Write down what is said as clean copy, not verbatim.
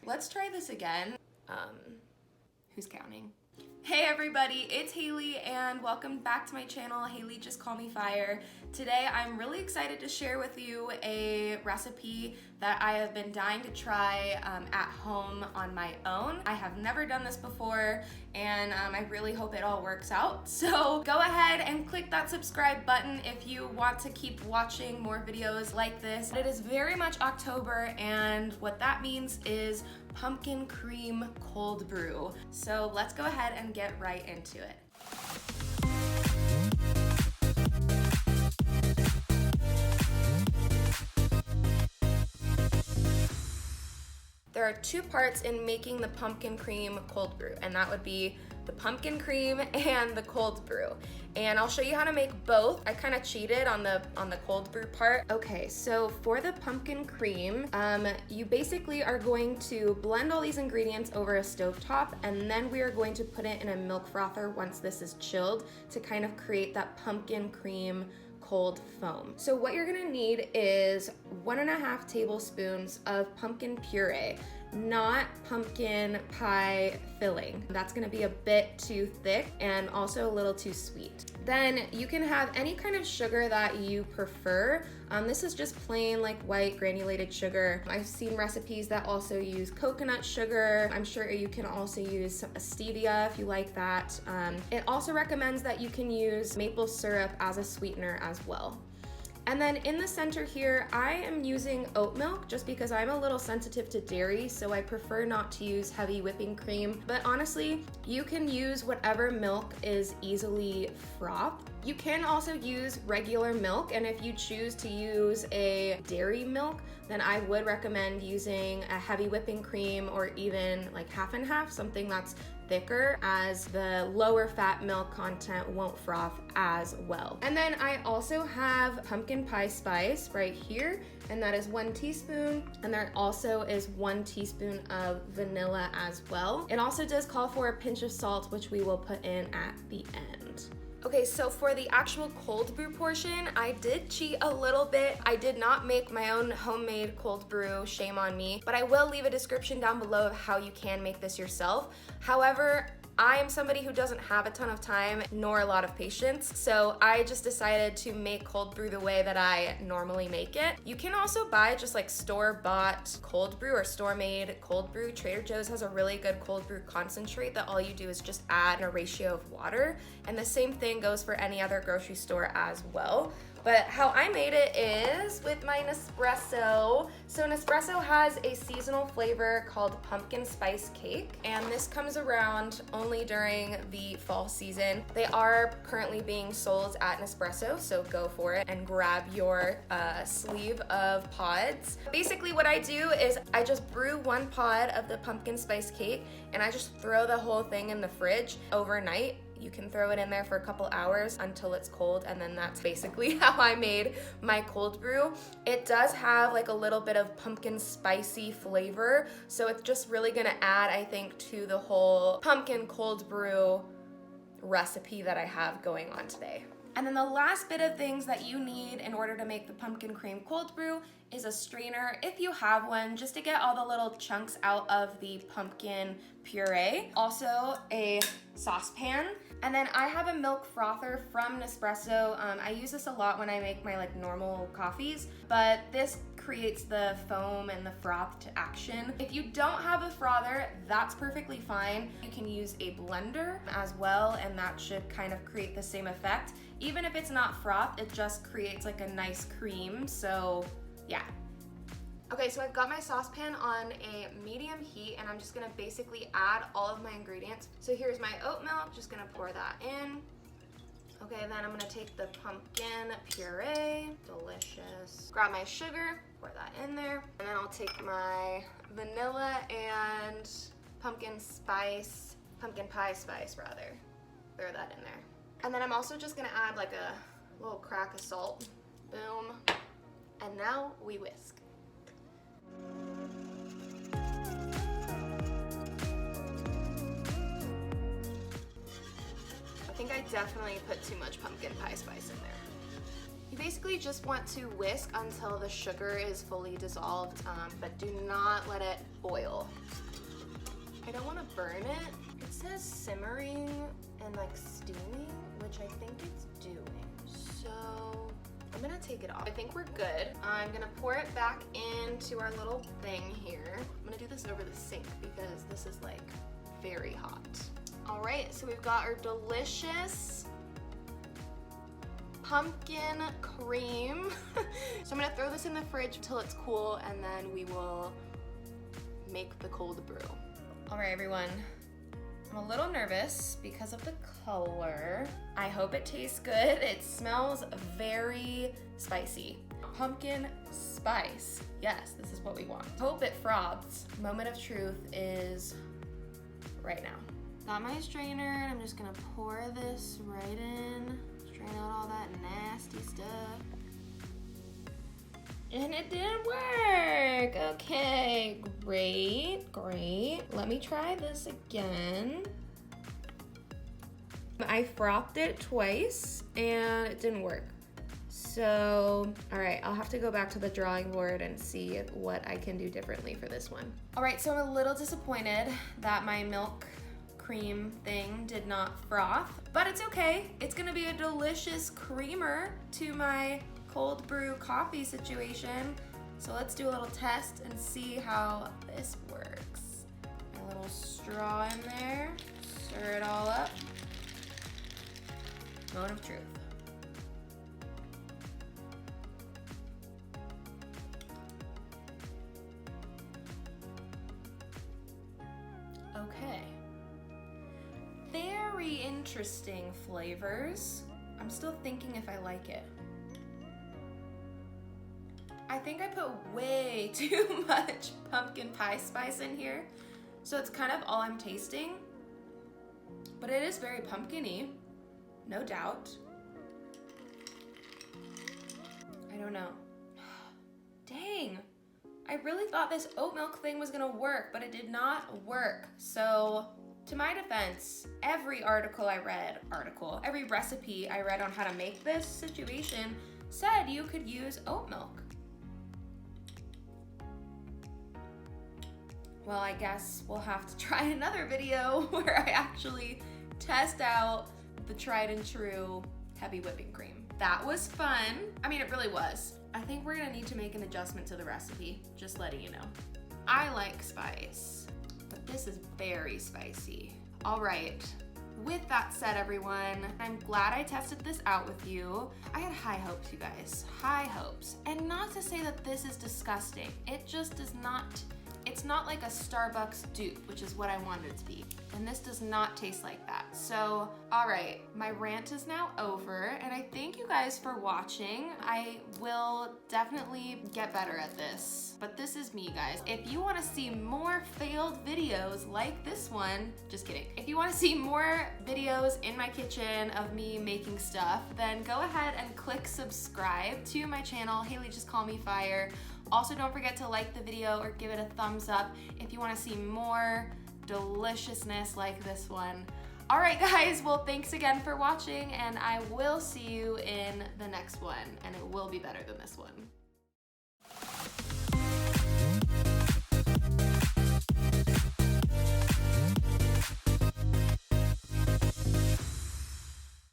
Let's try this again. Who's counting? Hey everybody, it's Haley and welcome back to my channel, Haley Just Call Me Fire. Today I'm really excited to share with you a recipe that I have been dying to try at home on my own. I have never done this before and I really hope it all works out. So go ahead and click that subscribe button if you want to keep watching more videos like this. It is very much October and what that means is pumpkin cream cold brew. So let's go ahead and get right into it. There are two parts in making the pumpkin cream cold brew, and that would be the pumpkin cream and the cold brew. And I'll show you how to make both. I kind of cheated on the cold brew part. Okay, so for the pumpkin cream, you basically are going to blend all these ingredients over a stovetop, and then we are going to put it in a milk frother once this is chilled to kind of create that pumpkin cream cold foam. So what you're gonna need is 1.5 tablespoons of pumpkin puree, not pumpkin pie filling. That's gonna be a bit too thick and also a little too sweet. Then you can have any kind of sugar that you prefer. This is just plain like white granulated sugar. I've seen recipes that also use coconut sugar. I'm sure you can also use stevia if you like that. It also recommends that you can use maple syrup as a sweetener as well. And then in the center here, I am using oat milk just because I'm a little sensitive to dairy, so I prefer not to use heavy whipping cream. But honestly, you can use whatever milk is easily frothed. You can also use regular milk, and if you choose to use a dairy milk, then I would recommend using a heavy whipping cream or even like half and half, something that's thicker, as the lower fat milk content won't froth as well. And then I also have pumpkin pie spice right here, and that is 1 teaspoon, and there also is 1 teaspoon of vanilla as well. It also does call for a pinch of salt, which we will put in at the end. Okay, so for the actual cold brew portion, I did cheat a little bit. I did not make my own homemade cold brew, shame on me, but I will leave a description down below of how you can make this yourself. However, I am somebody who doesn't have a ton of time nor a lot of patience, so I just decided to make cold brew the way that I normally make it. You can also buy just like store-bought cold brew or store-made cold brew. Trader Joe's has a really good cold brew concentrate that all you do is just add a ratio of water, and the same thing goes for any other grocery store as well. But how I made it is with my Nespresso. So Nespresso has a seasonal flavor called pumpkin spice cake, and this comes around only during the fall season. They are currently being sold at Nespresso, so go for it and grab your sleeve of pods. Basically what I do is I just brew 1 pod of the pumpkin spice cake and I just throw the whole thing in the fridge overnight. You can throw it in there for a couple hours until it's cold, and then that's basically how I made my cold brew. It does have like a little bit of pumpkin spicy flavor, so it's just really gonna add, I think, to the whole pumpkin cold brew recipe that I have going on today. And then the last bit of things that you need in order to make the pumpkin cream cold brew is a strainer, if you have one, just to get all the little chunks out of the pumpkin puree. Also a saucepan, and then I have a milk frother from Nespresso. I use this a lot when I make my like normal coffees, but this creates the foam and the froth to action. If you don't have a frother, that's perfectly fine. You can use a blender as well, and that should kind of create the same effect. Even if it's not froth, it just creates like a nice cream, so yeah. Okay, so I've got my saucepan on a medium heat, and I'm just gonna basically add all of my ingredients. So here's my oat milk, just gonna pour that in. Okay, then I'm gonna take the pumpkin puree, delicious. Grab my sugar, pour that in there, and then I'll take my vanilla and pumpkin pie spice rather. Throw that in there. And then I'm also just gonna add like a little crack of salt. Boom. And now we whisk. I think I definitely put too much pumpkin pie spice in there. You basically just want to whisk until the sugar is fully dissolved, but do not let it boil. I don't want to burn it. It says simmering and like steaming, which I think it's doing. So I'm gonna take it off. I think we're good. I'm gonna pour it back into our little thing here. I'm gonna do this over the sink because this is like very hot. All right, so we've got our delicious pumpkin cream. So I'm gonna throw this in the fridge until it's cool, and then we will make the cold brew. All right, everyone. I'm a little nervous because of the color. I hope it tastes good. It smells very spicy. Pumpkin spice. Yes, this is what we want. Hope it froths. Moment of truth is right now. Got my strainer, and I'm just gonna pour this right in. Strain out all that nasty stuff. And it didn't work. Okay, great, great. Let me try this again. I frothed it twice and it didn't work. So, all right, I'll have to go back to the drawing board and see what I can do differently for this one. All right, so I'm a little disappointed that my milk cream thing did not froth, but it's okay. It's gonna be a delicious creamer to my cold brew coffee situation. So let's do a little test and see how this works. A little straw in there, stir it all up. Moment of truth. Okay. Very interesting flavors. I'm still thinking if I like it. I think I put way too much pumpkin pie spice in here, so it's kind of all I'm tasting, but it is very pumpkin-y, no doubt. I don't know. Dang, I really thought this oat milk thing was gonna work, but it did not work. So to my defense, every every recipe I read on how to make this situation said you could use oat milk. Well, I guess we'll have to try another video where I actually test out the tried and true heavy whipping cream. That was fun. I mean, it really was. I think we're gonna need to make an adjustment to the recipe, just letting you know. I like spice, but this is very spicy. All right, with that said, everyone, I'm glad I tested this out with you. I had high hopes, you guys, high hopes. And not to say that this is disgusting. It just does not, it's not like a Starbucks dupe, which is what I wanted it to be. And this does not taste like that. So, all right, my rant is now over, and I thank you guys for watching. I will definitely get better at this, but this is me, guys. If you wanna see more failed videos like this one, just kidding. If you wanna see more videos in my kitchen of me making stuff, then go ahead and click subscribe to my channel, Haley Just Call Me Fire. Also, don't forget to like the video or give it a thumbs up if you wanna see more deliciousness like this one. All right, guys, well, thanks again for watching, and I will see you in the next one, and it will be better than this one.